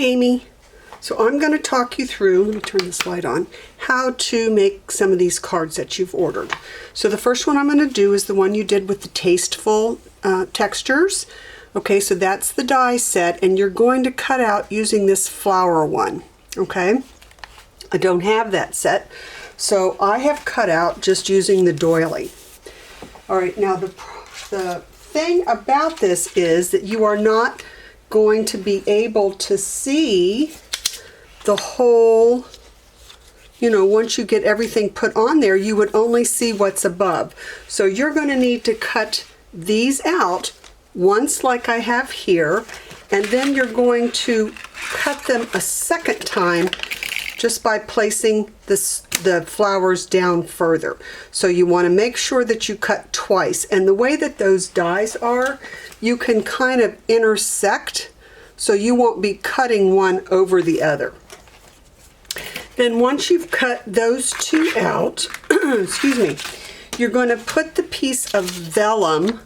Amy. So I'm going to talk you through, let me turn this light on, how to make some of these cards that you've ordered. So the first one I'm going to do is the one you did with the Tasteful textures. Okay, so that's the die set, and you're going to cut out using this flower one. Okay, I don't have that set, so I have cut out just using the doily. All right, now the thing about this is that you are not going to be able to see the whole, you know, once you get everything put on there, you would only see what's above. So you're going to need to cut these out once like I have here, and then you're going to cut them a second time just by placing the flowers down further. So you want to make sure that you cut twice. And the way that those dies are, you can kind of intersect, so you won't be cutting one over the other. Then once you've cut those two out, excuse me, you're going to put the piece of vellum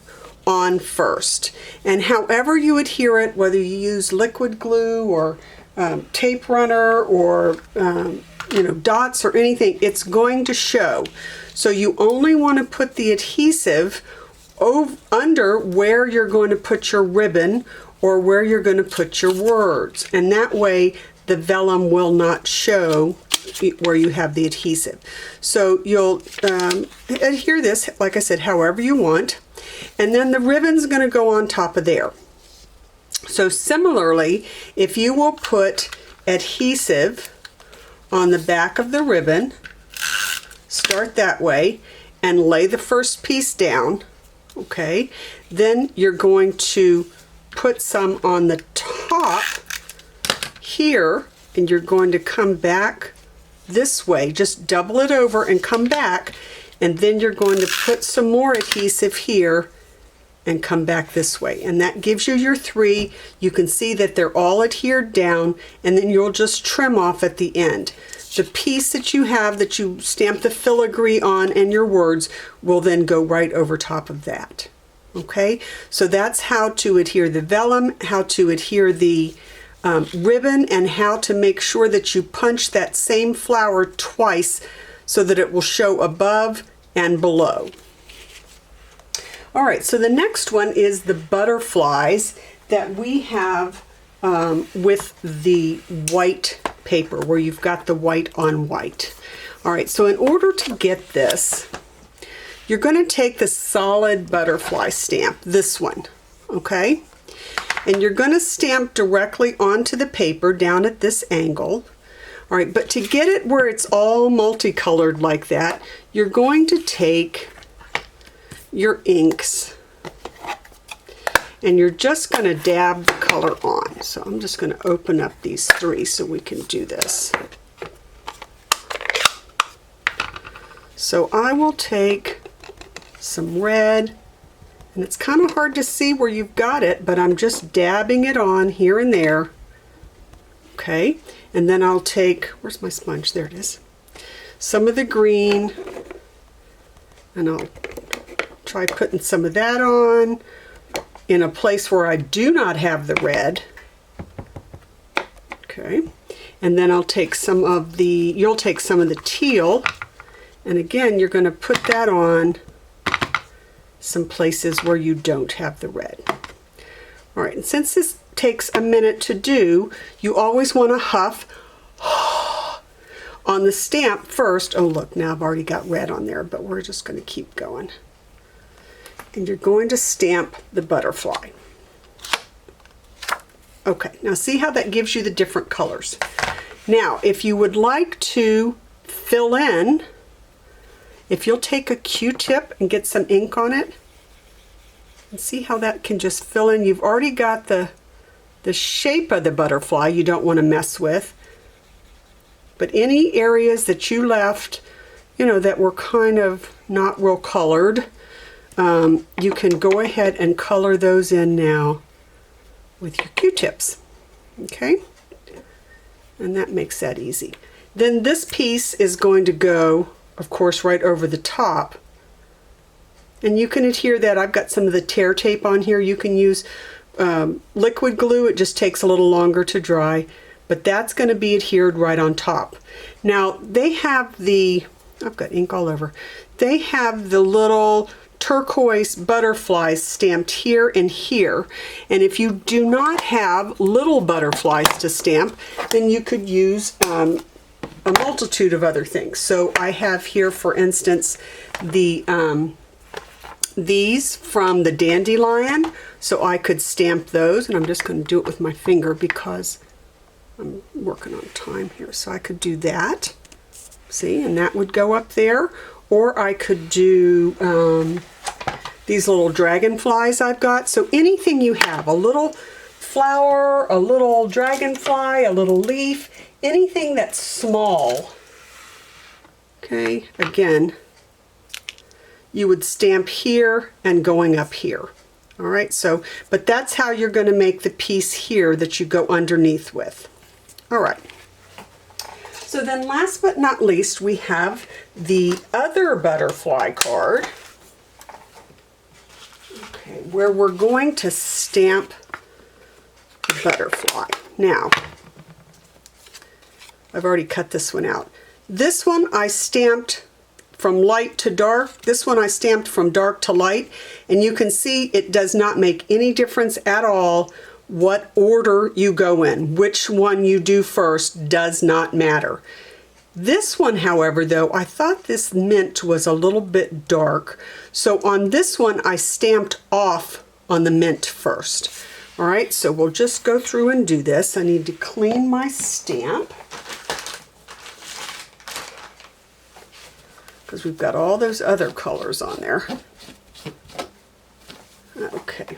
on first. And however you adhere it, whether you use liquid glue or tape runner or you know, dots or anything, it's going to show. So you only want to put the adhesive under where you're going to put your ribbon or where you're going to put your words, and that way the vellum will not show where you have the adhesive. So you'll adhere this, like I said, however you want, and then the ribbon's going to go on top of there. So similarly, if you will put adhesive on the back of the ribbon, start that way and lay the first piece down, okay, then you're going to put some on the top here, and you're going to come back this way, just double it over and come back, and then you're going to put some more adhesive here and come back this way, and that gives you your 3. You can see that they're all adhered down, and then you'll just trim off at the end. The piece that you have that you stamp the filigree on and your words will then go right over top of that. Okay, so that's how to adhere the vellum, how to adhere the ribbon, and how to make sure that you punch that same flower twice so that it will show above and below. All right, so the next one is the butterflies that we have with the white paper, where you've got the white on white. All right, so in order to get this, you're going to take the solid butterfly stamp, this one, okay? And you're going to stamp directly onto the paper down at this angle. All right, but to get it where it's all multicolored like that, you're going to take your inks and you're just going to dab the color on. So I'm just going to open up these 3 so we can do this. So I will take some red, and it's kind of hard to see where you've got it, but I'm just dabbing it on here and there. Okay, and then I'll take, where's my sponge? There it is. Some of the green, and I'll try putting some of that on in a place where I do not have the red. Okay, and then I'll take some of the, you'll take some of the teal, and again you're going to put that on some places where you don't have the red. All right, and since this takes a minute to do, you always want to huff on the stamp first. Oh look, now I've already got red on there, but we're just going to keep going. And you're going to stamp the butterfly. Okay, now see how that gives you the different colors. Now, if you would like to fill in, if you'll take a Q-tip and get some ink on it, and see how that can just fill in. You've already got the shape of the butterfly you don't want to mess with, but any areas that you left, you know, that were kind of not real colored, you can go ahead and color those in now with your Q-tips. Okay, and that makes that easy. Then this piece is going to go, of course, right over the top, and you can adhere that. I've got some of the tear tape on here. You can use liquid glue, it just takes a little longer to dry, but that's going to be adhered right on top. Now they have the, I've got ink all over, they have the little turquoise butterflies stamped here and here, and if you do not have little butterflies to stamp, then you could use a multitude of other things. So I have here, for instance, the these from the dandelion, so I could stamp those, and I'm just going to do it with my finger because I'm working on time here. So I could do that, see, and that would go up there. Or I could do these little dragonflies I've got. So anything you have, a little flower, a little dragonfly, a little leaf, anything that's small, okay, again, you would stamp here and going up here. All right, so, but that's how you're going to make the piece here that you go underneath with. All right. So then last but not least, we have the other butterfly card, okay, where we're going to stamp the butterfly. Now, I've already cut this one out. This one I stamped from light to dark. This one I stamped from dark to light, and you can see it does not make any difference at all what order you go in. Which one you do first does not matter. This one, however, though, I thought this mint was a little bit dark, so on this one I stamped off on the mint first. All right, so we'll just go through and do this. I need to clean my stamp because we've got all those other colors on there. Okay.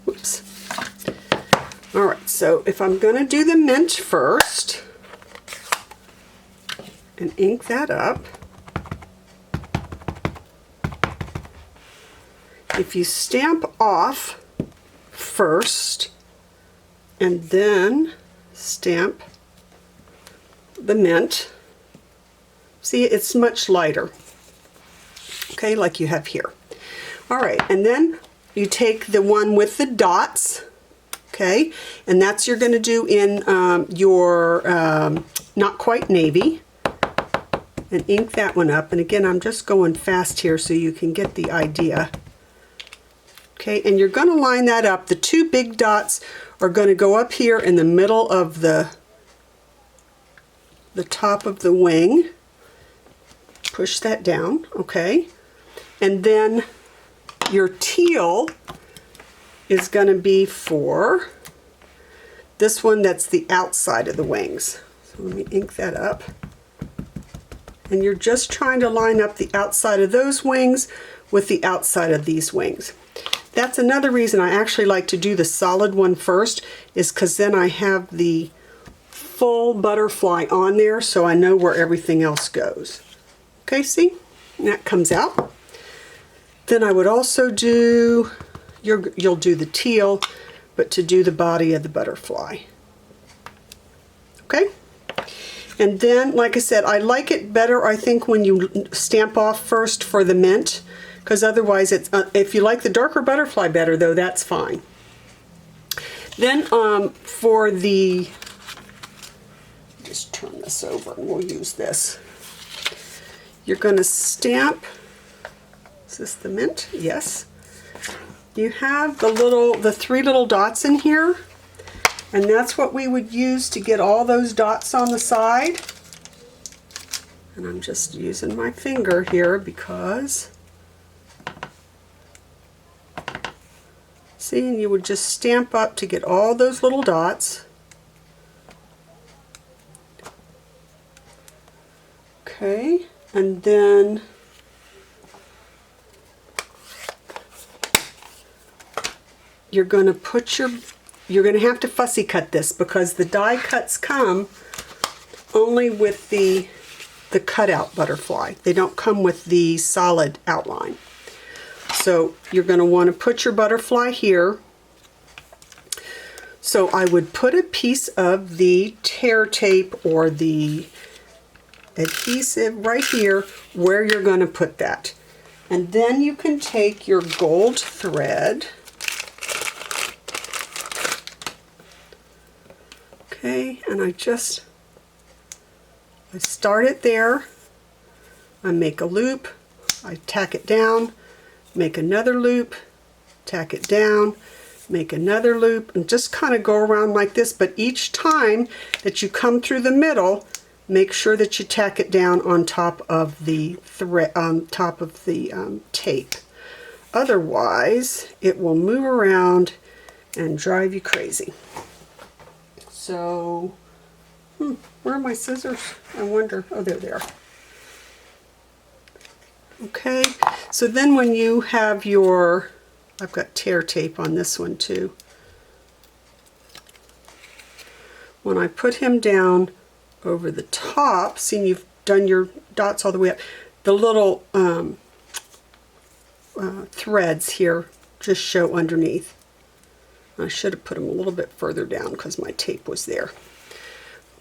Whoops. All right, so if I'm going to do the mint first and ink that up, if you stamp off first and then stamp the mint, see, it's much lighter, okay, like you have here. All right, and then you take the one with the dots, okay, and that's you're going to do in your not quite navy, and ink that one up. And again, I'm just going fast here so you can get the idea. Okay, and you're going to line that up. The two big dots are going to go up here in the middle of the top of the wing. Push that down, okay, and then your teal is going to be for this one that's the outside of the wings. So let me ink that up. And you're just trying to line up the outside of those wings with the outside of these wings. That's another reason I actually like to do the solid one first, is because then I have the full butterfly on there so I know where everything else goes. Okay, see? And that comes out. Then I would also do, you'll do the teal, but to do the body of the butterfly. Okay? And then, like I said, I like it better, I think, when you stamp off first for the mint, because otherwise it's, if you like the darker butterfly better, though, that's fine. Then for the, just turn this over and we'll use this. You're going to stamp, is this the mint? Yes. You have the three little dots in here, and that's what we would use to get all those dots on the side. And I'm just using my finger here because, see, and you would just stamp up to get all those little dots. Okay, and then you're going to put you're going to have to fussy cut this because the die cuts come only with the cutout butterfly. They don't come with the solid outline. So you're going to want to put your butterfly here. So I would put a piece of the tear tape or the adhesive right here where you're going to put that. And then you can take your gold thread. Okay, and I start it there. I make a loop, I tack it down, make another loop, tack it down, make another loop, and just kind of go around like this. But each time that you come through the middle, make sure that you tack it down on top of the thread, on top of the tape. Otherwise, it will move around and drive you crazy. So, where are my scissors? I wonder. Oh, there they are. Okay, so then when you have your, I've got tear tape on this one too. When I put him down over the top, see, you've done your dots all the way up, the little threads here just show underneath. I should have put them a little bit further down because my tape was there.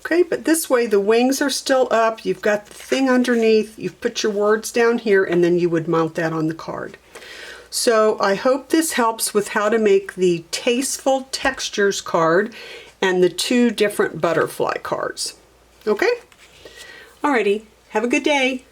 Okay, but this way the wings are still up, you've got the thing underneath, you've put your words down here, and then you would mount that on the card. So I hope this helps with how to make the Tasteful Textures card and the 2 different butterfly cards. Okay? Alrighty, have a good day.